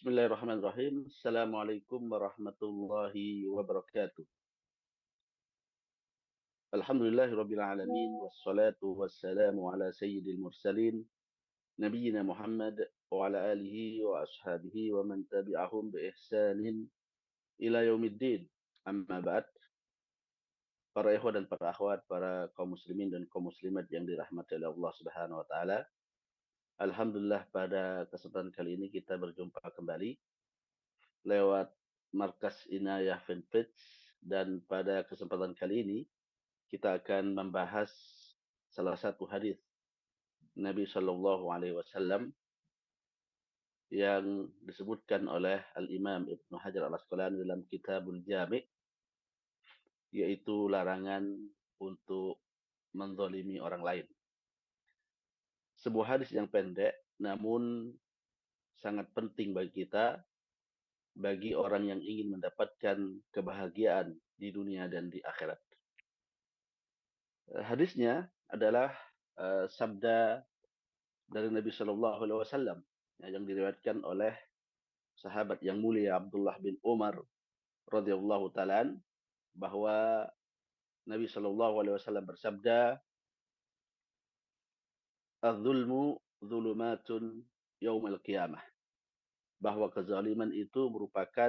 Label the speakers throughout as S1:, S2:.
S1: Bismillahirrahmanirrahim. Assalamualaikum warahmatullahi wabarakatuh. Alhamdulillahirabbil alamin wassalatu wassalamu ala sayyidil mursalin nabiyyina Muhammad wa ala alihi wa ashabihi wa man tabi'ahum bi ihsanin ila yaumiddin. Amma ba'd. Para ikhwah dan para akhwat, para kaum muslimin dan kaum muslimat yang dirahmati oleh Allah Subhanahu wa taala. Alhamdulillah pada kesempatan kali ini kita berjumpa kembali lewat Markas Inayah Fanpage, dan pada kesempatan kali ini kita akan membahas salah satu hadis Nabi Shallallahu Alaihi Wasallam yang disebutkan oleh Al-Imam Ibnu Hajar Al-Asqalani dalam Kitabul Jami', yaitu larangan untuk menzalimi orang lain. Sebuah hadis yang pendek namun sangat penting bagi kita, bagi orang yang ingin mendapatkan kebahagiaan di dunia dan di akhirat. Hadisnya adalah sabda dari Nabi Shallallahu Alaihi Wasallam yang diriwayatkan oleh sahabat yang mulia Abdullah bin Umar radhiyallahu taala, bahwa Nabi Shallallahu Alaihi Wasallam bersabda, "Az-zulmu zulumatun yaumal qiyamah," bahwa kezaliman itu merupakan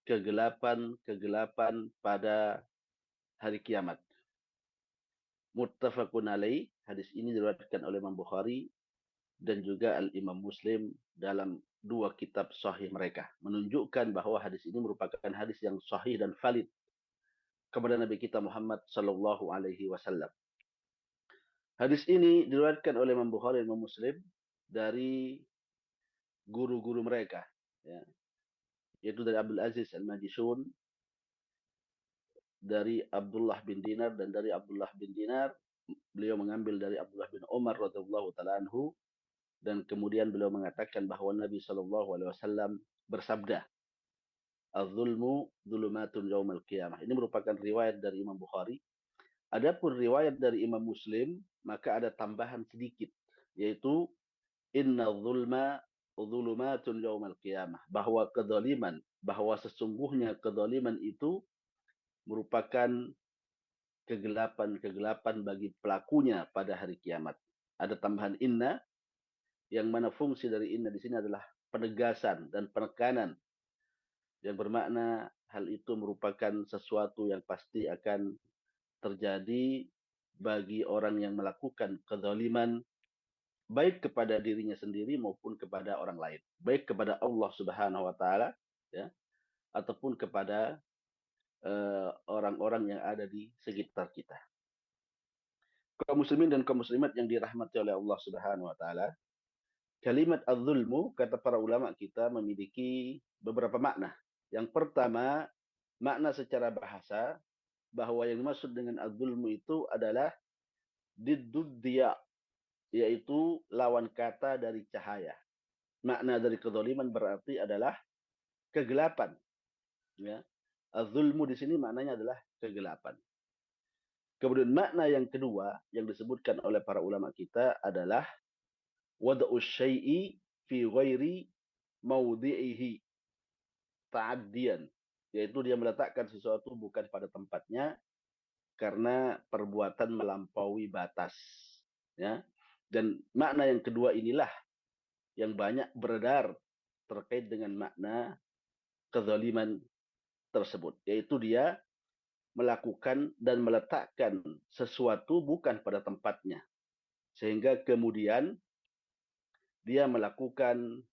S1: kegelapan pada hari kiamat. Muttafaqun alaih. Hadis ini diriwayatkan oleh Imam Bukhari dan juga Al-Imam Muslim dalam dua kitab sahih mereka, menunjukkan bahwa hadis ini merupakan hadis yang sahih dan valid kepada Nabi kita Muhammad sallallahu alaihi wasallam. Hadis ini diriwayatkan oleh Imam Bukhari dan Imam Muslim dari guru-guru mereka, ya, yaitu dari Abdul Aziz Al-Majishun, dari Abdullah bin Dinar, dan dari Abdullah bin Dinar beliau mengambil dari Abdullah bin Umar radhiyallahu taala anhu, dan kemudian beliau mengatakan bahwa Nabi Shallallahu Alaihi Wasallam bersabda, "Az-zulmu zulumatun yaumal qiyamah." Ini merupakan riwayat dari Imam Bukhari. Adapun riwayat dari Imam Muslim, maka ada tambahan sedikit, yaitu inna zulma zulumatun yaumal qiyamah, bahwa kedzaliman, bahwa sesungguhnya kedzaliman itu merupakan kegelapan bagi pelakunya pada hari kiamat. Ada tambahan inna, yang mana fungsi dari inna di sini adalah penegasan dan penekanan, yang bermakna hal itu merupakan sesuatu yang pasti akan terjadi bagi orang yang melakukan kezaliman, baik kepada dirinya sendiri maupun kepada orang lain, baik kepada Allah Subhanahu wa taala, ya, ataupun kepada orang-orang yang ada di sekitar kita. Kaum muslimin dan kaum muslimat yang dirahmati oleh Allah Subhanahu wa taala, kalimat az-zulmu, kata para ulama kita, memiliki beberapa makna. Yang pertama, makna secara bahasa, bahwa yang dimaksud dengan az-zulmu itu adalah diddud diya, yaitu lawan kata dari cahaya. Makna dari kezaliman berarti adalah kegelapan. Ya. Az-zulmu di sini maknanya adalah kegelapan. Kemudian makna yang kedua yang disebutkan oleh para ulama kita adalah wad'u syai'i fi ghairi maudhi'ihi ta'addiyan, yaitu dia meletakkan sesuatu bukan pada tempatnya karena perbuatan melampaui batas, ya. Dan makna yang kedua inilah yang banyak beredar terkait dengan makna kezaliman tersebut, yaitu dia melakukan dan meletakkan sesuatu bukan pada tempatnya, sehingga kemudian dia melakukan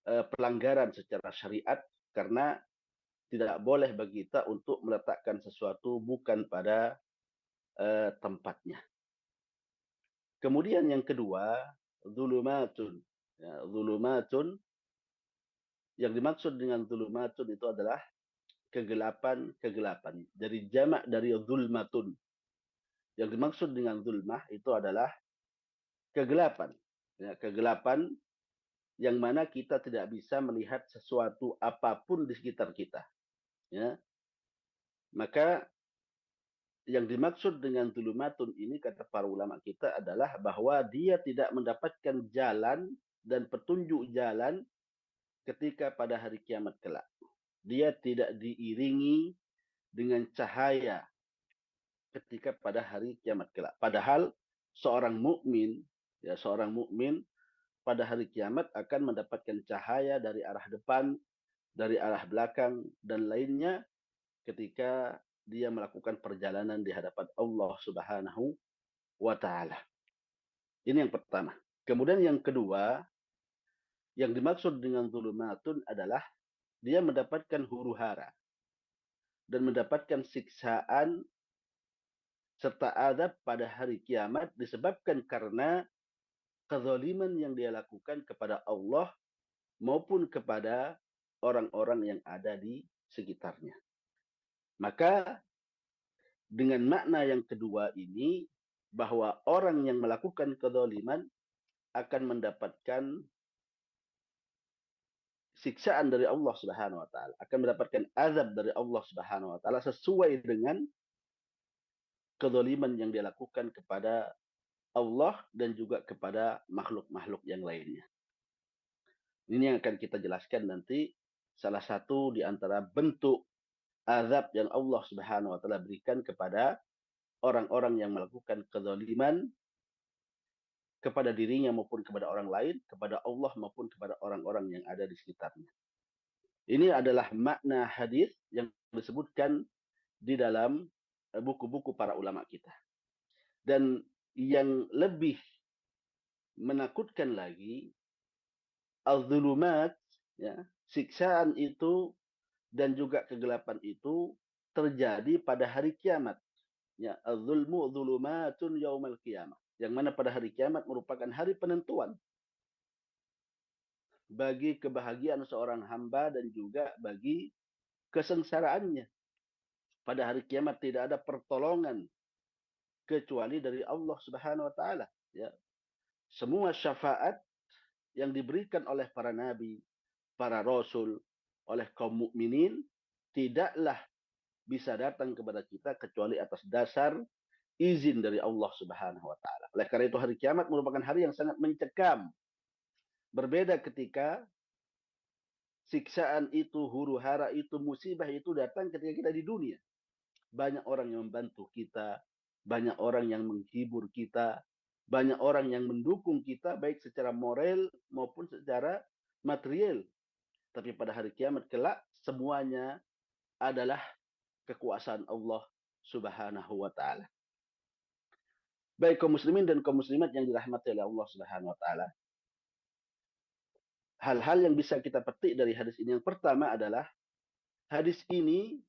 S1: pelanggaran secara syariat, karena tidak boleh bagi kita untuk meletakkan sesuatu bukan pada tempatnya. Kemudian yang kedua, zulumatun. Ya, zulumatun, yang dimaksud dengan zulumatun itu adalah kegelapan. Dari jamak dari zulmatun. Yang dimaksud dengan zulmah itu adalah kegelapan. Ya, kegelapan yang mana kita tidak bisa melihat sesuatu apapun di sekitar kita. Ya. Maka yang dimaksud dengan zulumatun ini, kata para ulama kita, adalah bahwa dia tidak mendapatkan jalan dan petunjuk jalan ketika pada hari kiamat kelak. Dia tidak diiringi dengan cahaya ketika pada hari kiamat kelak. Padahal seorang mukmin, ya seorang mukmin pada hari kiamat akan mendapatkan cahaya dari arah depan, dari arah belakang dan lainnya ketika dia melakukan perjalanan di hadapan Allah Subhanahu wa taala. Ini yang pertama. Kemudian yang kedua, yang dimaksud dengan zulumatun adalah dia mendapatkan huru-hara dan mendapatkan siksaan serta adab pada hari kiamat disebabkan karena kezaliman yang dia lakukan kepada Allah maupun kepada orang-orang yang ada di sekitarnya. Maka dengan makna yang kedua ini, bahwa orang yang melakukan kezaliman akan mendapatkan siksaan dari Allah Subhanahu wa taala, akan mendapatkan azab dari Allah Subhanahu wa taala sesuai dengan kezaliman yang dia lakukan kepada Allah dan juga kepada makhluk-makhluk yang lainnya. Ini yang akan kita jelaskan nanti, salah satu di antara bentuk azab yang Allah Subhanahu wa taala berikan kepada orang-orang yang melakukan kezaliman kepada dirinya maupun kepada orang lain, kepada Allah maupun kepada orang-orang yang ada di sekitarnya. Ini adalah makna hadis yang disebutkan di dalam buku-buku para ulama kita. Dan yang lebih menakutkan lagi, al-zulumat, ya, siksaan itu dan juga kegelapan itu terjadi pada hari kiamat. Ya, az-zulmu zulumatun yaumal qiyamah. Yang mana pada hari kiamat merupakan hari penentuan bagi kebahagiaan seorang hamba dan juga bagi kesengsaraannya. Pada hari kiamat tidak ada pertolongan kecuali dari Allah Subhanahu wa taala, ya. Semua syafaat yang diberikan oleh para nabi, para rasul, oleh kaum mukminin tidaklah bisa datang kepada kita kecuali atas dasar izin dari Allah Subhanahu wa taala. Oleh karena itu hari kiamat merupakan hari yang sangat mencekam. Berbeda ketika siksaan itu, huru-hara itu, musibah itu datang ketika kita di dunia. Banyak orang yang membantu kita, banyak orang yang menghibur kita, banyak orang yang mendukung kita baik secara moral maupun secara material. Tapi pada hari kiamat kelak semuanya adalah kekuasaan Allah Subhanahu wa taala. Baik kaum muslimin dan kaum muslimat yang dirahmati oleh Allah Subhanahu wa taala. Hal-hal yang bisa kita petik dari hadis ini, yang pertama adalah hadis ini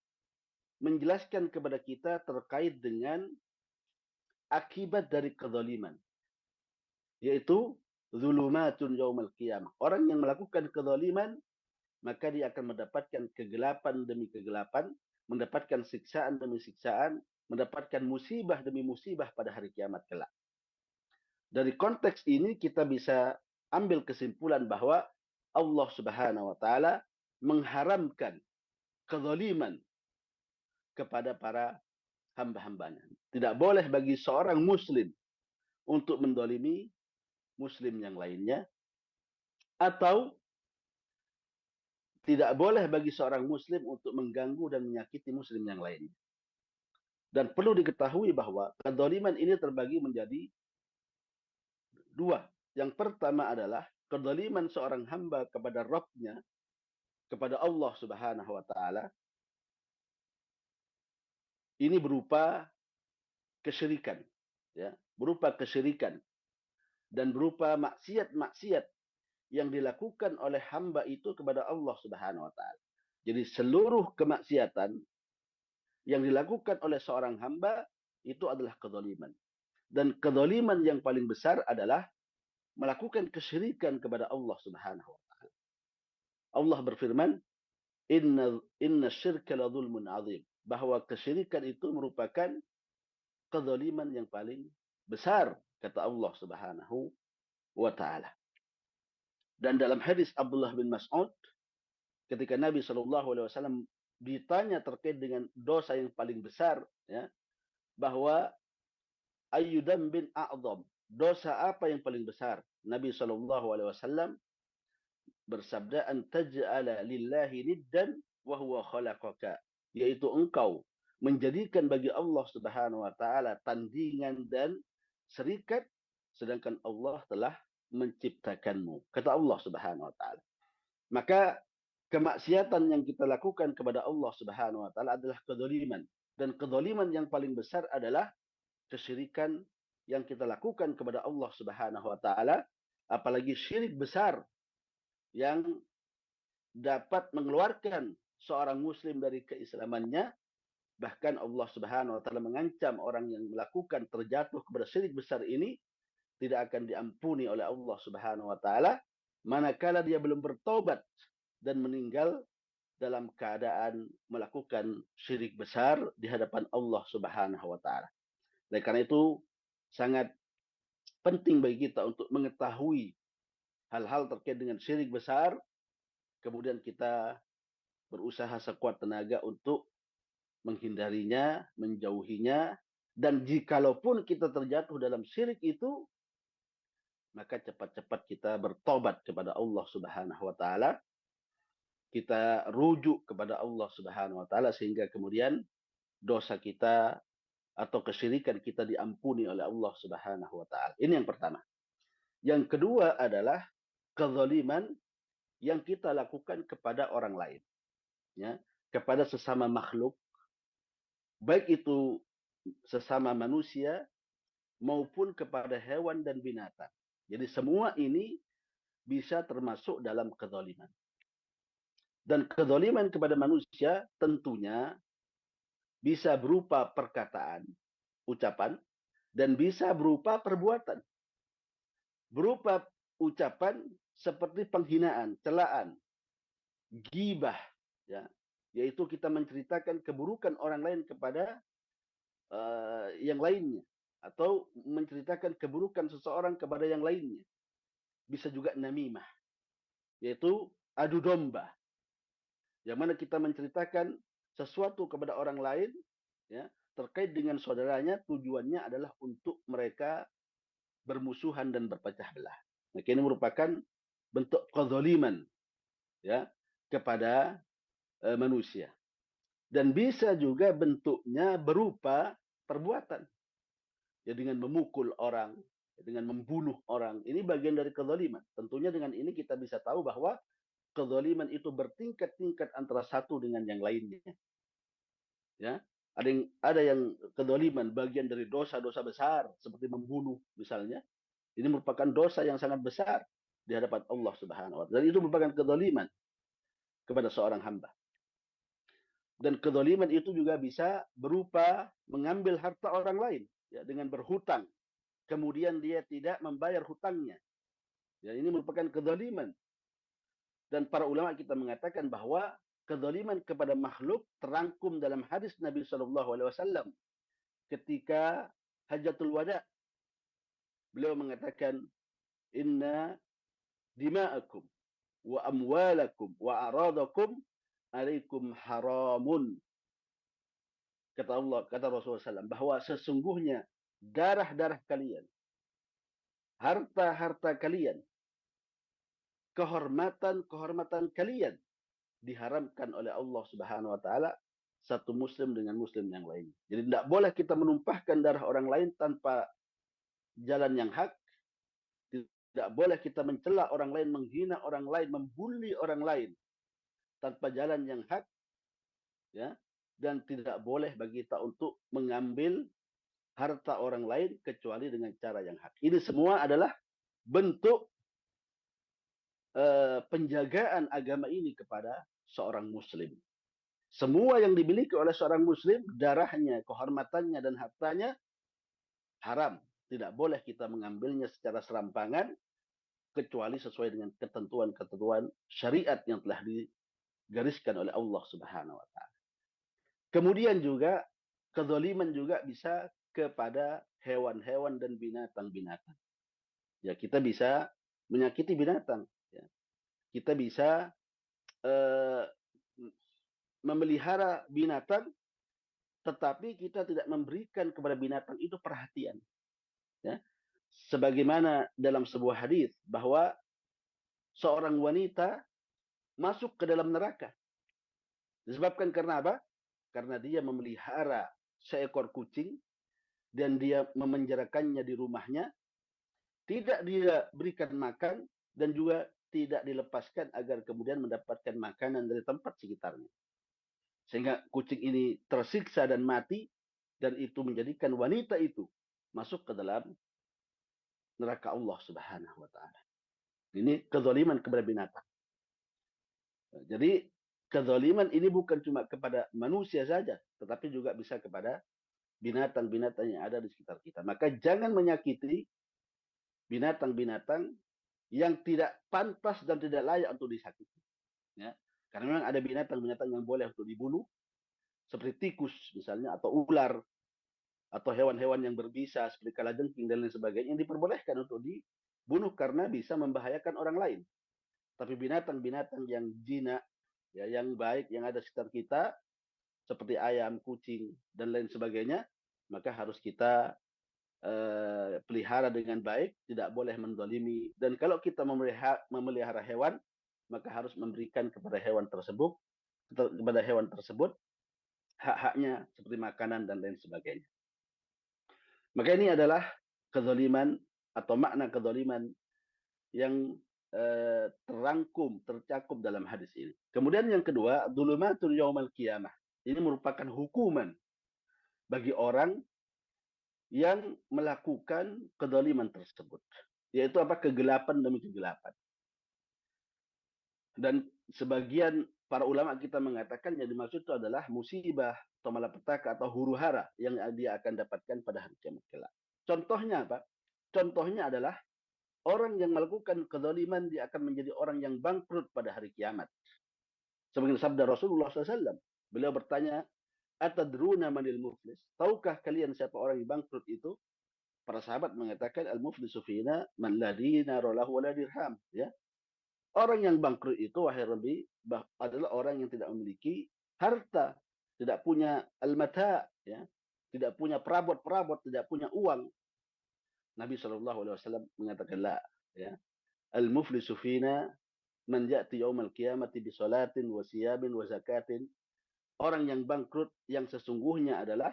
S1: menjelaskan kepada kita terkait dengan akibat dari kezaliman, yaitu zulumatun yaumal qiyamah. Orang yang melakukan kezaliman maka dia akan mendapatkan kegelapan demi kegelapan, mendapatkan siksaan demi siksaan, mendapatkan musibah demi musibah pada hari kiamat kelak. Dari konteks ini kita bisa ambil kesimpulan bahwa Allah Subhanahu wa taala mengharamkan kezaliman kepada para hamba-hambanya. Tidak boleh bagi seorang muslim untuk mendolimi muslim yang lainnya, atau tidak boleh bagi seorang muslim untuk mengganggu dan menyakiti muslim yang lainnya. Dan perlu diketahui bahwa kezaliman ini terbagi menjadi dua. Yang pertama adalah kezaliman seorang hamba kepada Rabb-nya, kepada Allah Subhanahu wa taala. Ini berupa kesyirikan, ya, berupa kesyirikan dan berupa maksiat-maksiat yang dilakukan oleh hamba itu kepada Allah Subhanahu wa taala. Jadi seluruh kemaksiatan yang dilakukan oleh seorang hamba itu adalah kezaliman. Dan kezaliman yang paling besar adalah melakukan kesyirikan kepada Allah Subhanahu wa taala. Allah berfirman, Inna syirka la zulmun azim. Bahwa kesyirikan itu merupakan kezaliman yang paling besar, kata Allah Subhanahu wa taala. Dan dalam hadis Abdullah bin Mas'ud, ketika Nabi SAW ditanya terkait dengan dosa yang paling besar, ya, bahwa ayyu dambin a'zam, dosa apa yang paling besar? Nabi SAW bersabda, an taj'ala lillahi niddan wa huwa khalaqaka, yaitu engkau menjadikan bagi Allah Subhanahu wa taala tandingan dan serikat, sedangkan Allah telah menciptakanmu, kata Allah Subhanahu wa taala. Maka kemaksiatan yang kita lakukan kepada Allah Subhanahu wa taala adalah kedzaliman, dan kedzaliman yang paling besar adalah kesyirikan yang kita lakukan kepada Allah Subhanahu wa taala, apalagi syirik besar yang dapat mengeluarkan seorang muslim dari keislamannya. Bahkan Allah Subhanahu wa taala mengancam orang yang melakukan terjatuh kepada syirik besar ini tidak akan diampuni oleh Allah Subhanahu wa taala manakala dia belum bertobat dan meninggal dalam keadaan melakukan syirik besar di hadapan Allah Subhanahu wa taala. Oleh karena itu sangat penting bagi kita untuk mengetahui hal-hal terkait dengan syirik besar, kemudian kita berusaha sekuat tenaga untuk menghindarinya, menjauhinya, dan jikalaupun kita terjatuh dalam syirik itu, maka cepat-cepat kita bertobat kepada Allah Subhanahu wa taala. Kita rujuk kepada Allah Subhanahu wa taala sehingga kemudian dosa kita atau kesyirikan kita diampuni oleh Allah Subhanahu wa taala. Ini yang pertama. Yang kedua adalah kezaliman yang kita lakukan kepada orang lain, ya, kepada sesama makhluk, baik itu sesama manusia maupun kepada hewan dan binatang. Jadi semua ini bisa termasuk dalam kezaliman. Dan kezaliman kepada manusia tentunya bisa berupa perkataan, ucapan, dan bisa berupa perbuatan. Berupa ucapan seperti penghinaan, celaan, ghibah, ya, yaitu kita menceritakan keburukan orang lain kepada yang lainnya, atau menceritakan keburukan seseorang kepada yang lainnya. Bisa juga namimah, yaitu adu domba, yang mana kita menceritakan sesuatu kepada orang lain, ya, terkait dengan saudaranya, tujuannya adalah untuk mereka bermusuhan dan berpecah belah. Nah, ini merupakan bentuk kezaliman, ya, kepada manusia. Dan bisa juga bentuknya berupa perbuatan, ya, dengan memukul orang, dengan membunuh orang. Ini bagian dari kezaliman. Tentunya dengan ini kita bisa tahu bahwa kezaliman itu bertingkat-tingkat antara satu dengan yang lainnya. Ya, ada yang kezaliman bagian dari dosa-dosa besar seperti membunuh misalnya. Ini merupakan dosa yang sangat besar di hadapan Allah Subhanahu wa taala. Dan itu merupakan kezaliman kepada seorang hamba. Dan kezaliman itu juga bisa berupa mengambil harta orang lain, ya, dengan berhutang. Kemudian dia tidak membayar hutangnya. Ya, ini merupakan kezaliman. Dan para ulama kita mengatakan bahwa kezaliman kepada makhluk terangkum dalam hadis Nabi SAW ketika Hajatul Wada. Beliau mengatakan, inna dima'akum wa amwalakum wa aradakum alaikum haramun. Kata Allah, kata Rasulullah SAW, bahwa sesungguhnya darah-darah kalian, harta-harta kalian, kehormatan-kehormatan kalian diharamkan oleh Allah Subhanahu wa taala satu muslim dengan muslim yang lain. Jadi tidak boleh kita menumpahkan darah orang lain tanpa jalan yang hak. Tidak boleh kita mencela orang lain, menghina orang lain, membuli orang lain tanpa jalan yang hak, ya. Dan tidak boleh bagi kita untuk mengambil harta orang lain kecuali dengan cara yang hak. Ini semua adalah bentuk penjagaan agama ini kepada seorang muslim. Semua yang dimiliki oleh seorang muslim, darahnya, kehormatannya, dan hartanya haram. Tidak boleh kita mengambilnya secara serampangan kecuali sesuai dengan ketentuan-ketentuan syariat yang telah digariskan oleh Allah Subhanahu wa taala. Kemudian juga kezaliman juga bisa kepada hewan-hewan dan binatang-binatang. Ya, kita bisa menyakiti binatang, ya. Kita bisa memelihara binatang, tetapi kita tidak memberikan kepada binatang itu perhatian, ya. Sebagaimana dalam sebuah hadis bahwa seorang wanita masuk ke dalam neraka. Disebabkan karena apa? Karena dia memelihara seekor kucing dan dia memenjarakannya di rumahnya, tidak dia berikan makan dan juga tidak dilepaskan agar kemudian mendapatkan makanan dari tempat sekitarnya. Sehingga kucing ini tersiksa dan mati, dan itu menjadikan wanita itu masuk ke dalam neraka Allah Subhanahu wa taala. Ini kezaliman kepada binatang. Jadi kezaliman ini bukan cuma kepada manusia saja, tetapi juga bisa kepada binatang-binatang yang ada di sekitar kita. Maka jangan menyakiti binatang-binatang yang tidak pantas dan tidak layak untuk disakiti. Ya. Karena memang ada binatang-binatang yang boleh untuk dibunuh, seperti tikus misalnya, atau ular, atau hewan-hewan yang berbisa seperti kalajengking dan lain sebagainya, yang diperbolehkan untuk dibunuh karena bisa membahayakan orang lain. Tapi binatang-binatang yang jinak, ya, yang baik, yang ada sekitar kita, seperti ayam, kucing, dan lain sebagainya, maka harus kita pelihara dengan baik, tidak boleh mendolimi. Dan kalau kita memelihara hewan, maka harus memberikan kepada hewan tersebut hak-haknya seperti makanan dan lain sebagainya. Maka ini adalah kezaliman atau makna kezaliman yang tercakup dalam hadis ini. Kemudian yang kedua, dzulumatul yaumal qiyamah. Ini merupakan hukuman bagi orang yang melakukan kezaliman tersebut. Yaitu apa? Kegelapan demi kegelapan. Dan sebagian para ulama kita mengatakan yang dimaksud itu adalah musibah atau malapetaka atau huru-hara yang dia akan dapatkan pada hari kiamat kelak. Contohnya apa? Contohnya adalah orang yang melakukan kezaliman, dia akan menjadi orang yang bangkrut pada hari kiamat. Sebagai sabda Rasulullah SAW, beliau bertanya, atadruna manil muflis? Tahukah kalian siapa orang yang bangkrut itu? Para sahabat mengatakan, al-muflisu fina man la dinar lahu wa la dirham. Ya. Orang yang bangkrut itu, wahai Rabbi, adalah orang yang tidak memiliki harta, tidak punya al-mata, ya, tidak punya perabot-perabot, tidak punya uang. Nabi SAW mengatakan, la, ya, al-muflisu fina man ya'ti yaumal qiyamati bi salatin wa siyabin wa zakatin. Orang yang bangkrut yang sesungguhnya adalah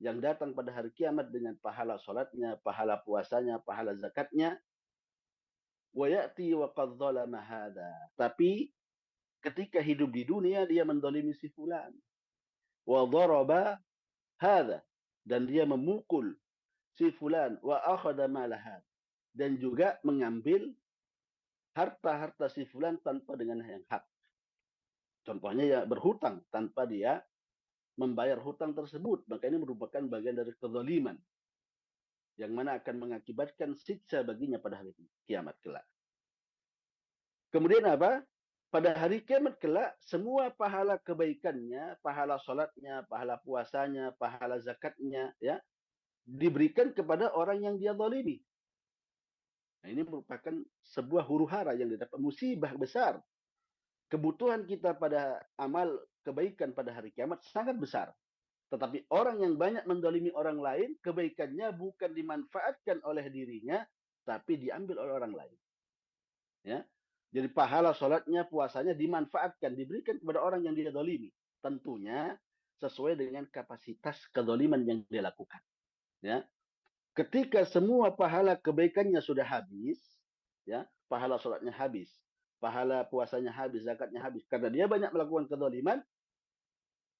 S1: yang datang pada hari kiamat dengan pahala salatnya, pahala puasanya, pahala zakatnya. Wa ya'ti wa qad zalama hadha. Tapi ketika hidup di dunia dia mendolimi si fulan. Wa daraba hadha. Dan dia memukul si fulan. Wa akhadha malahan. Dan juga mengambil harta-harta si fulan tanpa dengan yang hak. Contohnya ya berhutang tanpa dia membayar hutang tersebut. Maka ini merupakan bagian dari kezaliman yang mana akan mengakibatkan siksa baginya pada hari kiamat kelak. Kemudian apa? Pada hari kiamat kelak, semua pahala kebaikannya, pahala salatnya, pahala puasanya, pahala zakatnya, ya, diberikan kepada orang yang dia zalimi. Nah, ini merupakan sebuah huru-hara yang didapat, musibah besar. Kebutuhan kita pada amal kebaikan pada hari kiamat sangat besar. Tetapi orang yang banyak mendolimi orang lain, kebaikannya bukan dimanfaatkan oleh dirinya, tapi diambil oleh orang lain. Ya. Jadi pahala sholatnya, puasanya dimanfaatkan, diberikan kepada orang yang dia dolimi. Tentunya sesuai dengan kapasitas kedoliman yang dia lakukan. Ya. Ketika semua pahala kebaikannya sudah habis, ya, pahala sholatnya habis, pahala puasanya habis, zakatnya habis, karena dia banyak melakukan kedoliman,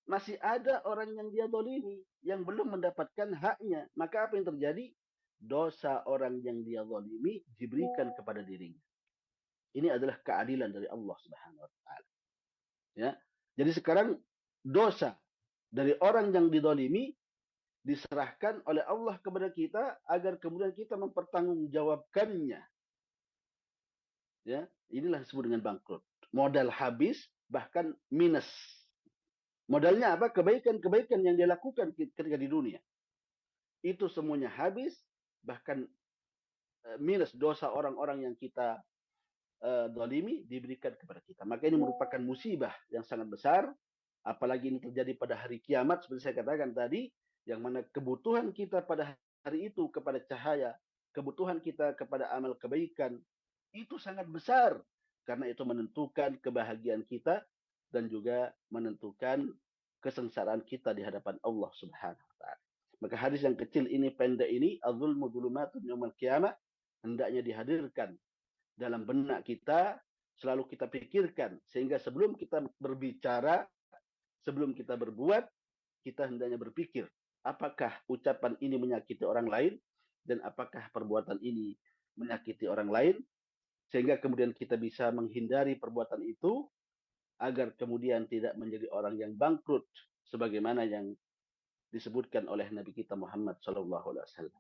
S1: masih ada orang yang dia dolimi, yang belum mendapatkan haknya. Maka apa yang terjadi? Dosa orang yang dia dolimi diberikan kepada dirinya. Ini adalah keadilan dari Allah Subhanahu wa taala. Ya. Jadi sekarang dosa dari orang yang didolimi diserahkan oleh Allah kepada kita agar kemudian kita mempertanggungjawabkannya. Ya, inilah disebut dengan bangkrut. Modal habis bahkan minus. Modalnya apa? Kebaikan-kebaikan yang dia lakukan ketika di dunia. Itu semuanya habis, bahkan minus dosa orang-orang yang kita dolimi diberikan kepada kita. Maka ini merupakan musibah yang sangat besar, apalagi ini terjadi pada hari kiamat, seperti saya katakan tadi, yang mana kebutuhan kita pada hari itu kepada cahaya, kebutuhan kita kepada amal kebaikan, itu sangat besar. karena itu menentukan kebahagiaan kita dan juga menentukan kesengsaraan kita di hadapan Allah Subhanahu wa taala. Maka hadis yang kecil ini, pendek ini, az-zulmu dzulumatun yaumil qiyamah, hendaknya dihadirkan dalam benak kita, selalu kita pikirkan, sehingga sebelum kita berbicara, sebelum kita berbuat, kita hendaknya berpikir, apakah ucapan ini menyakiti orang lain, dan apakah perbuatan ini menyakiti orang lain, sehingga kemudian kita bisa menghindari perbuatan itu, agar kemudian tidak menjadi orang yang bangkrut, sebagaimana yang disebutkan oleh Nabi kita Muhammad SAW.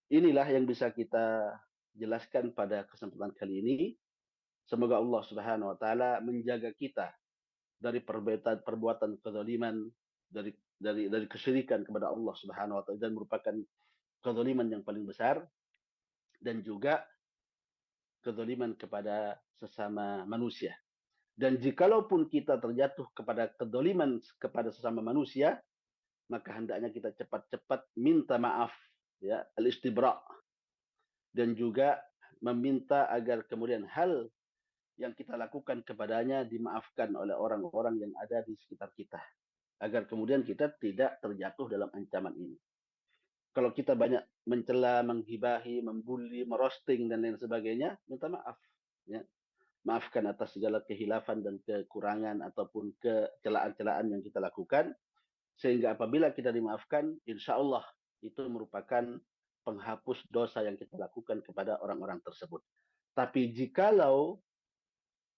S1: Inilah yang bisa kita jelaskan pada kesempatan kali ini. Semoga Allah Subhanahu wa taala menjaga kita dari perbuatan kezaliman, dari kesyirikan kepada Allah Subhanahu wa taala, dan merupakan kezaliman yang paling besar, dan juga kezaliman kepada sesama manusia. Dan jikalaupun kita terjatuh kepada kezaliman kepada sesama manusia, maka hendaknya kita cepat-cepat minta maaf, ya, al-istibra, dan juga meminta agar kemudian hal yang kita lakukan kepadanya dimaafkan oleh orang-orang yang ada di sekitar kita, agar kemudian kita tidak terjatuh dalam ancaman ini. Kalau kita banyak mencela, menghibahi, membuli, merosting dan lain sebagainya, minta maaf, ya. Maafkan atas segala kehilafan dan kekurangan ataupun kecelaan-celaan yang kita lakukan, sehingga apabila kita dimaafkan, insya Allah itu merupakan penghapus dosa yang kita lakukan kepada orang-orang tersebut. Tapi jikalau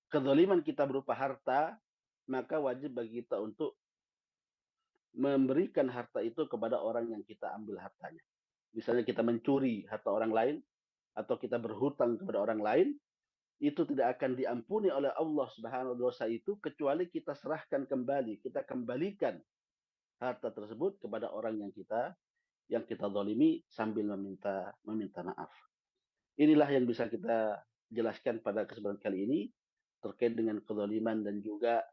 S1: kezaliman kita berupa harta, maka wajib bagi kita untuk memberikan harta itu kepada orang yang kita ambil hartanya. Misalnya kita mencuri harta orang lain, atau kita berhutang kepada orang lain, itu tidak akan diampuni oleh Allah Subhanahu wa taala dosa itu, kecuali kita serahkan kembali, kita kembalikan harta tersebut kepada orang yang kita zalimi, sambil meminta maaf. Inilah yang bisa kita jelaskan pada kesempatan kali ini terkait dengan kezaliman dan juga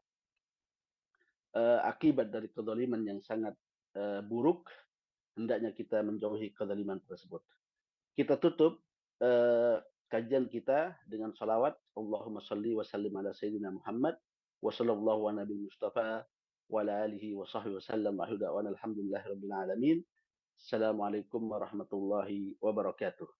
S1: akibat dari kezaliman yang sangat buruk. Hendaknya kita menjauhi kezaliman tersebut. Kita tutup kajian kita dengan salawat. Allahumma salli wa sallim ala sayyidina Muhammad wa sallallahu wa nabi Mustafa wa ala alihi wa sahbihi wa sallam wa alhamdulillahi rabbil alamin. Assalamualaikum warahmatullahi wabarakatuh.